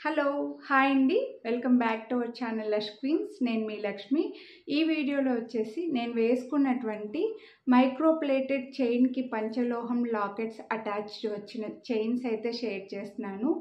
Hello hi అండి welcome back to our channel Lush Queens. నేను మీ లక్ష్మి. ఈ వీడియోలో వచ్చేసి నేను వేసుకున్నటువంటి మైక్రోప్లేటెడ్ చైన్కి పంచలోహం లాకెట్స్ అటాచ్డ్ వచ్చిన చైన్స్ అయితే షేర్ చేస్తున్నాను.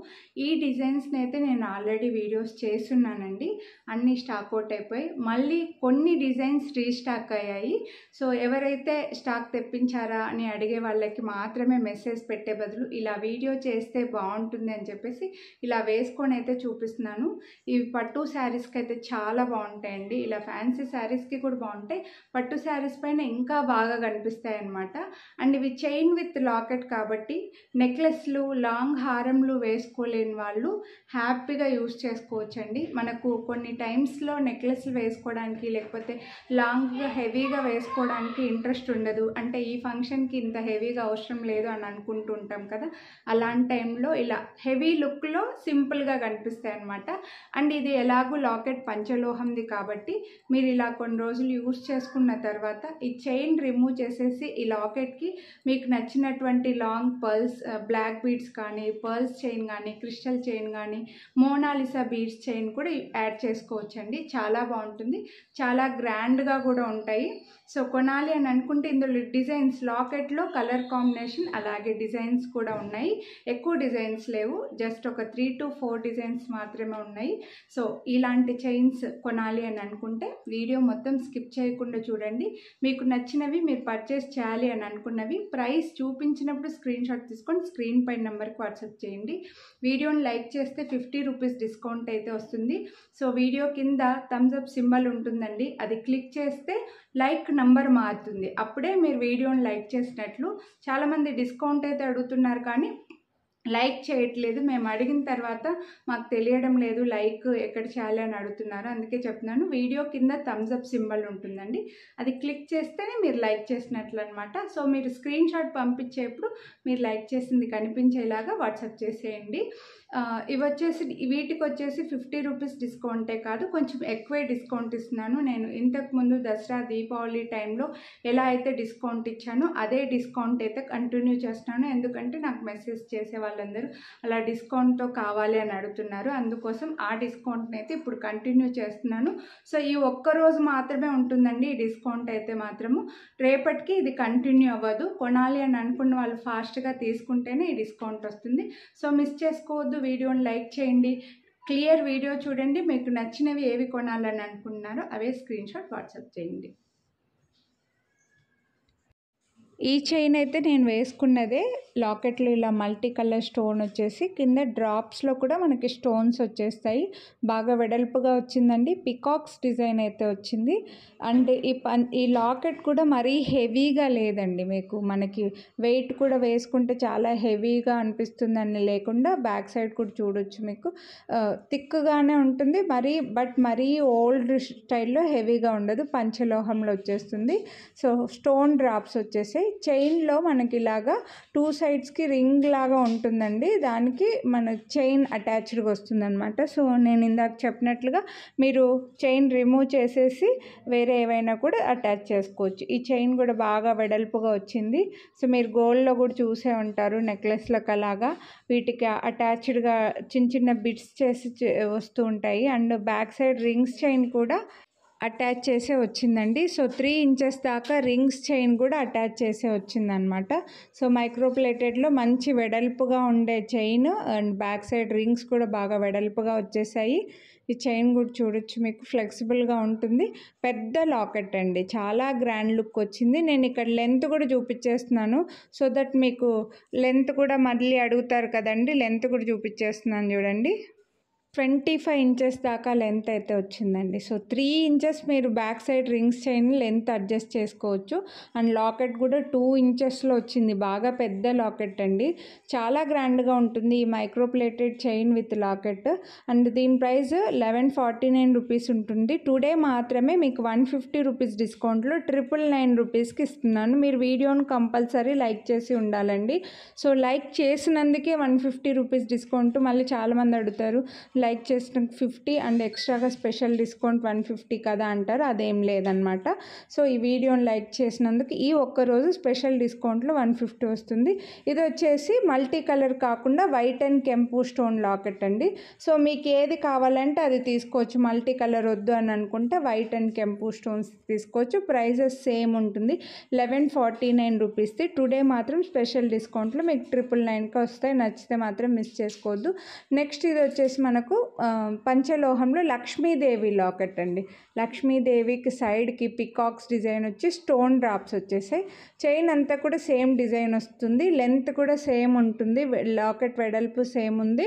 ఈ డిజైన్స్ని అయితే నేను ఆల్రెడీ వీడియోస్ చేస్తున్నానండి. అన్నీ స్టాక్ అవుట్ అయిపోయి మళ్ళీ కొన్ని డిజైన్స్ రీస్టాక్ అయ్యాయి. సో ఎవరైతే స్టాక్ తెప్పించారా అని అడిగే వాళ్ళకి మాత్రమే మెసేజ్ పెట్టే బదులు ఇలా వీడియో చేస్తే బాగుంటుంది అని చెప్పేసి ఇలా వేసుకొని అయితే చూపిస్తున్నాను. ఇవి పట్టు శారీస్కి అయితే చాలా బాగుంటాయండి. ఇలా ఫ్యాన్సీ శారీస్కి కూడా బాగుంటాయి, పట్టు శారీస్ పైన ఇంకా బాగా కనిపిస్తాయి అన్నమాట. అండ్ ఇవి చైన్ విత్ లాకెట్ కాబట్టి నెక్లెస్లు లాంగ్ హారంలు వేసుకోలేని వాళ్ళు హ్యాపీగా యూస్ చేసుకోవచ్చండి. మనకు కొన్ని టైమ్స్లో నెక్లెస్లు వేసుకోవడానికి లేకపోతే లాంగ్గా హెవీగా వేసుకోవడానికి ఇంట్రెస్ట్ ఉండదు, అంటే ఈ ఫంక్షన్కి ఇంత హెవీగా అవసరం లేదు అని అనుకుంటుంటాం కదా. అలాంటి టైంలో ఇలా హెవీ లుక్లో సింపుల్గా కనిపిస్తాయి అన్నమాట. అండ్ ఇది ఎలాగూ లాకెట్ పంచలోహంది కాబట్టి మీరు ఇలా కొన్ని రోజులు యూస్ చేసుకున్న తర్వాత ఈ చైన్ రిమూవ్ చేసేసి ఈ లాకెట్కి మీకు నచ్చినటువంటి లాంగ్ పర్ల్స్, బ్లాక్ బీడ్స్ కానీ, పర్ల్స్ చైన్ కానీ, క్రిస్టల్ చైన్ కానీ, మోనాలిసా బీడ్స్ చైన్ కూడా యాడ్ చేసుకోవచ్చండి. చాలా బాగుంటుంది, చాలా గ్రాండ్గా కూడా ఉంటాయి. సో కొనాలి అని అనుకుంటే ఇందులో డిజైన్స్ లాకెట్లో కలర్ కాంబినేషన్ అలాగే డిజైన్స్ కూడా ఉన్నాయి. ఎక్కువ డిజైన్స్ లేవు, జస్ట్ ఒక 3 to 4 డిజైన్స్ మాత్రమే ఉన్నాయి. సో ఇలాంటి చైన్స్ కొనాలి అని అనుకుంటే వీడియో మొత్తం స్కిప్ చేయకుండా చూడండి. మీకు నచ్చినవి మీరు పర్చేస్ చేయాలి అని అనుకున్నవి ప్రైస్ చూపించినప్పుడు స్క్రీన్ షాట్ తీసుకొని స్క్రీన్ పై నెంబర్కి వాట్సాప్ చేయండి. వీడియోని లైక్ చేస్తే 50 రూపీస్ డిస్కౌంట్ అయితే వస్తుంది. సో వీడియో కింద థమ్స్ అప్ సింబల్ ఉంటుందండి, అది క్లిక్ చేస్తే లైక్ నంబర్ మారుతుంది, అప్పుడే మీరు వీడియోని లైక్ చేసినట్లు. చాలామంది డిస్కౌంట్ అయితే అడుగుతున్నారు కానీ లైక్ చేయట్లేదు. మేము అడిగిన తర్వాత మాకు తెలియడం లేదు లైక్ ఎక్కడ చేయాలి అని అడుగుతున్నారు, అందుకే చెప్తున్నాను. వీడియో కింద థమ్స్ అప్ సింబల్ ఉంటుందండి, అది క్లిక్ చేస్తేనే మీరు లైక్ చేసినట్లు అనమాట. సో మీరు స్క్రీన్ షాట్ పంపించేప్పుడు మీరు లైక్ చేసింది కనిపించేలాగా వాట్సాప్ చేసేయండి. ఇవి వచ్చేసి వీటికి వచ్చేసి 50 రూపీస్ డిస్కౌంటే కాదు, కొంచెం ఎక్కువే డిస్కౌంట్ ఇస్తున్నాను. నేను ఇంతకుముందు దసరా దీపావళి టైంలో ఎలా అయితే డిస్కౌంట్ ఇచ్చానో అదే డిస్కౌంట్ అయితే కంటిన్యూ చేస్తున్నాను. ఎందుకంటే నాకు మెసేజ్ చేసే వాళ్ళందరూ అలా డిస్కౌంట్తో కావాలి అని అడుగుతున్నారు, అందుకోసం ఆ డిస్కౌంట్ని అయితే ఇప్పుడు కంటిన్యూ చేస్తున్నాను. సో ఈ ఒక్కరోజు మాత్రమే ఉంటుందండి ఈ డిస్కౌంట్ అయితే మాత్రము, రేపటికి ఇది కంటిన్యూ అవ్వదు. కొనాలి అని అనుకున్న వాళ్ళు ఫాస్ట్గా తీసుకుంటేనే ఈ డిస్కౌంట్ వస్తుంది. సో మిస్ చేసుకోవద్దు, వీడియోని లైక్ చేయండి, క్లియర్ వీడియో చూడండి. మీకు నచ్చినవి ఏవి కొనాలని అనుకుంటున్నారో అవే స్క్రీన్ షాట్ వాట్సాప్ చేయండి. ఈ చైన్ అయితే నేను వేసుకున్నదే లాకెట్లో ఇలా మల్టీ కలర్ స్టోన్ వచ్చేసి కింద డ్రాప్స్లో కూడా మనకి స్టోన్స్ వచ్చేస్తాయి. బాగా వెడల్పుగా వచ్చిందండి, పికాక్స్ డిజైన్ అయితే వచ్చింది. అండ్ ఈ లాకెట్ కూడా మరీ హెవీగా లేదండి, మీకు మనకి వెయిట్ కూడా వేసుకుంటే చాలా హెవీగా అనిపిస్తుందని లేకుండా బ్యాక్ సైడ్ కూడా చూడొచ్చు, మీకు థిక్గానే ఉంటుంది మరీ ఓల్డ్ స్టైల్లో హెవీగా ఉండదు, పంచలోహంలో వచ్చేస్తుంది. సో స్టోన్ డ్రాప్స్ వచ్చేసాయి. చైన్లో మనకి ఇలాగా 2 సైడ్స్కి రింగ్ లాగా ఉంటుందండి, దానికి మన చైన్ అటాచ్డ్గా వస్తుంది అనమాట. సో నేను ఇందాక చెప్పినట్లుగా మీరు చైన్ రిమూవ్ చేసేసి వేరే ఏవైనా కూడా అటాచ్ చేసుకోవచ్చు. ఈ చైన్ కూడా బాగా వెడల్పుగా వచ్చింది. సో మీరు గోల్డ్లో కూడా చూసే ఉంటారు, నెక్లెస్లకు అలాగా వీటికి అటాచ్డ్గా చిన్న చిన్న బిట్స్ చేసి వస్తూ ఉంటాయి. And back side rings chain కూడా అటాచ్ చేసే వచ్చిందండి. సో 3 ఇంచెస్ దాకా రింగ్స్ చైన్ కూడా అటాచ్ చేసే వచ్చిందనమాట. సో మైక్రోప్లేటెడ్లో మంచి వెడల్పుగా ఉండే chain and back side rings కూడా బాగా వెడల్పుగా వచ్చేసాయి. ఈ చైన్ కూడా చూడొచ్చు, మీకు ఫ్లెక్సిబుల్గా ఉంటుంది. పెద్ద లాకెట్ అండి, చాలా గ్రాండ్ లుక్ వచ్చింది. నేను ఇక్కడ లెంత్ కూడా చూపించేస్తున్నాను, సో దట్ మీకు లెంత్ కూడా మళ్ళీ అడుగుతారు కదండి, లెంత్ కూడా చూపించేస్తున్నాను చూడండి. 25 ఇంచెస్ దాకా లెంత్ అయితే వచ్చిందండి. సో 3 ఇంచెస్ మీరు back side rings chain length adjust చేసుకోవచ్చు. అండ్ లాకెట్ కూడా 2 ఇంచెస్లో వచ్చింది, బాగా పెద్ద లాకెట్ అండి, చాలా గ్రాండ్గా ఉంటుంది ఈ micro plated chain with locket. And దీని ప్రైస్ 1149 రూపీస్ ఉంటుంది. టుడే మాత్రమే మీకు 150 రూపీస్ డిస్కౌంట్లో 999 రూపీస్కి ఇస్తున్నాను. మీరు వీడియోను కంపల్సరీ లైక్ చేసి ఉండాలండి. సో లైక్ చేసినందుకే 150 రూపీస్ డిస్కౌంట్. మళ్ళీ చాలామంది అడుగుతారు లైక్ చేసిన 50 అండ్ ఎక్స్ట్రాగా స్పెషల్ డిస్కౌంట్ 150 కదా అంటారు, అదేం లేదనమాట. సో ఈ వీడియోని లైక్ చేసినందుకు ఈ ఒక్కరోజు స్పెషల్ డిస్కౌంట్లో 150 వస్తుంది. ఇది వచ్చేసి మల్టీ కలర్ కాకుండా వైట్ అండ్ కెంపు స్టోన్ లాకెట్ అండి. సో మీకు ఏది కావాలంటే అది తీసుకోవచ్చు. మల్టీ కలర్ వద్దు అని అనుకుంటే వైట్ అండ్ కెంపు స్టోన్స్ తీసుకోవచ్చు. ప్రైజెస్ సేమ్ ఉంటుంది, 1149 రూపీస్ది. టుడే మాత్రం స్పెషల్ డిస్కౌంట్లో మీకు 999కి వస్తాయి. నచ్చితే మాత్రం మిస్ చేసుకోవద్దు. నెక్స్ట్ ఇది వచ్చేసి మనకు పంచలోహంలో లక్ష్మీదేవి లాకెట్ అండి. లక్ష్మీదేవికి సైడ్కి పికాక్స్ డిజైన్ వచ్చి స్టోన్ డ్రాప్స్ వచ్చేసాయి. చైన్ అంతా కూడా సేమ్ డిజైన్ వస్తుంది, లెంత్ కూడా సేమ్ ఉంటుంది, లాకెట్ వెడల్పు సేమ్ ఉంది.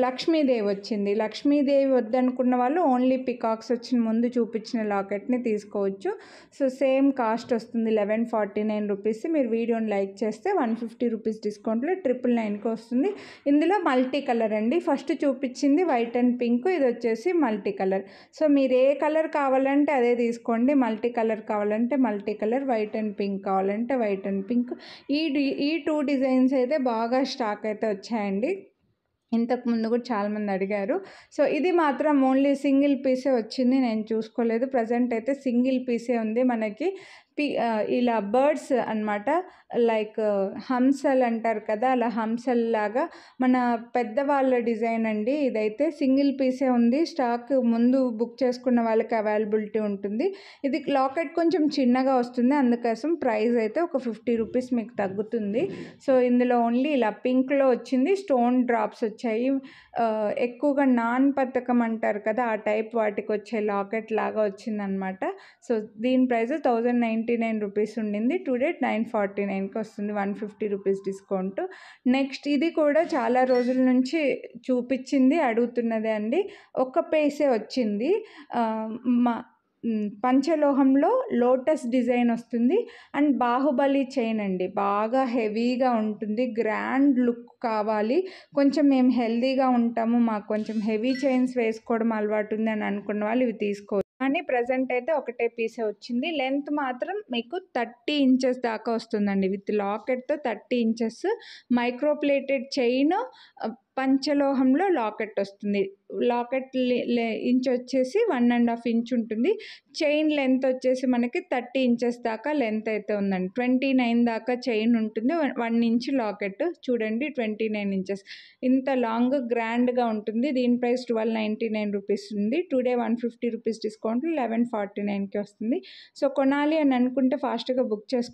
లక్ష్మీదేవి వచ్చింది. లక్ష్మీదేవి వద్దనుకున్న వాళ్ళు ఓన్లీ పికాక్స్ వచ్చిన ముందు చూపించిన లాకెట్ని తీసుకోవచ్చు. సో సేమ్ కాస్ట్ వస్తుంది 1149 రూపీస్. మీరు వీడియోని లైక్ చేస్తే 150 రూపీస్ డిస్కౌంట్లో 999కి వస్తుంది. ఇందులో మల్టీ కలర్ అండి. ఫస్ట్ చూపించింది వైట్ అండ్ పింక్, ఇది వచ్చేసి మల్టీ కలర్. సో మీరు ఏ కలర్ కావాలంటే అదే తీసుకోండి. మల్టీ కలర్ కావాలంటే multi colour, white and pink కావాలంటే వైట్ అండ్ పింక్. ఈ 2 డిజైన్స్ అయితే బాగా స్టాక్ అయితే వచ్చాయండి. ఇంతకు ముందు కూడా చాలామంది అడిగారు. సో ఇది మాత్రం ఓన్లీ సింగిల్ పీసే వచ్చింది, నేను చూసుకోలేదు. ప్రజెంట్ అయితే సింగిల్ పీసే ఉంది మనకి. ఇలా బర్డ్స్ అన్నమాట, లైక్ హంసలు అంటారు కదా, అలా హంసల్లాగా మన పెద్దవాళ్ళ డిజైన్ అండి. ఇదైతే సింగిల్ పీసే ఉంది. స్టాక్ ముందు బుక్ చేసుకున్న వాళ్ళకి అవైలబిలిటీ ఉంటుంది. ఇది లాకెట్ కొంచెం చిన్నగా వస్తుంది, అందుకోసం ప్రైస్ అయితే ఒక 50 రూపీస్ మీకు తగ్గుతుంది. సో ఇందులో ఓన్లీ ఇలా పింక్లో వచ్చింది, స్టోన్ డ్రాప్స్ వచ్చాయి. ఎక్కువగా నాన్ పతకం అంటారు కదా, ఆ టైప్ వాటికి వచ్చే లాకెట్ లాగా వచ్చిందనమాట. సో దీని ప్రైస్ 1099 రూపీస్ ఉండింది. టుడే 949కి వస్తుంది, 150 రూపీస్ డిస్కౌంట్. నెక్స్ట్ ఇది కూడా చాలా రోజుల నుంచి చూపించింది, అడుగుతున్నదే అండి. ఒక్క పీసే వచ్చింది. పంచలోహంలో లోటస్ డిజైన్ వస్తుంది అండ్ బాహుబలి చైన్ అండి. బాగా హెవీగా ఉంటుంది, గ్రాండ్ లుక్ కావాలి, కొంచెం మేము హెల్దీగా ఉంటాము, మాకు కొంచెం హెవీ చైన్స్ వేసుకోవడం అలవాటు ఉంది అని అనుకున్న వాళ్ళు ఇవి తీసుకోవచ్చు. కానీ ప్రజెంట్ అయితే ఒకటే పీసే వచ్చింది. లెంత్ మాత్రం మీకు 30 ఇంచెస్ దాకా వస్తుందండి. విత్ లాకెట్తో 30 ఇంచెస్ మైక్రోప్లేటెడ్ చైన్, పంచలోహంలో లాకెట్ వస్తుంది. లాకెట్ ఇంచ్ వచ్చేసి 1.5 ఇంచ్ ఉంటుంది. చైన్ లెంత్ వచ్చేసి మనకి 30 ఇంచెస్ దాకా లెంత్ అయితే ఉందండి. 29 దాకా చైన్ ఉంటుంది, 1 ఇంచ్ లాకెట్. చూడండి 29 ఇంచెస్, ఇంత లాంగ్ గ్రాండ్గా ఉంటుంది. దీని ప్రైస్ 1299 రూపీస్ ఉంది. టుడే 150 రూపీస్ డిస్కౌంట్ 1149కి వస్తుంది. సో కొనాలి అని అనుకుంటే ఫాస్ట్గా బుక్ చేసుకోండి.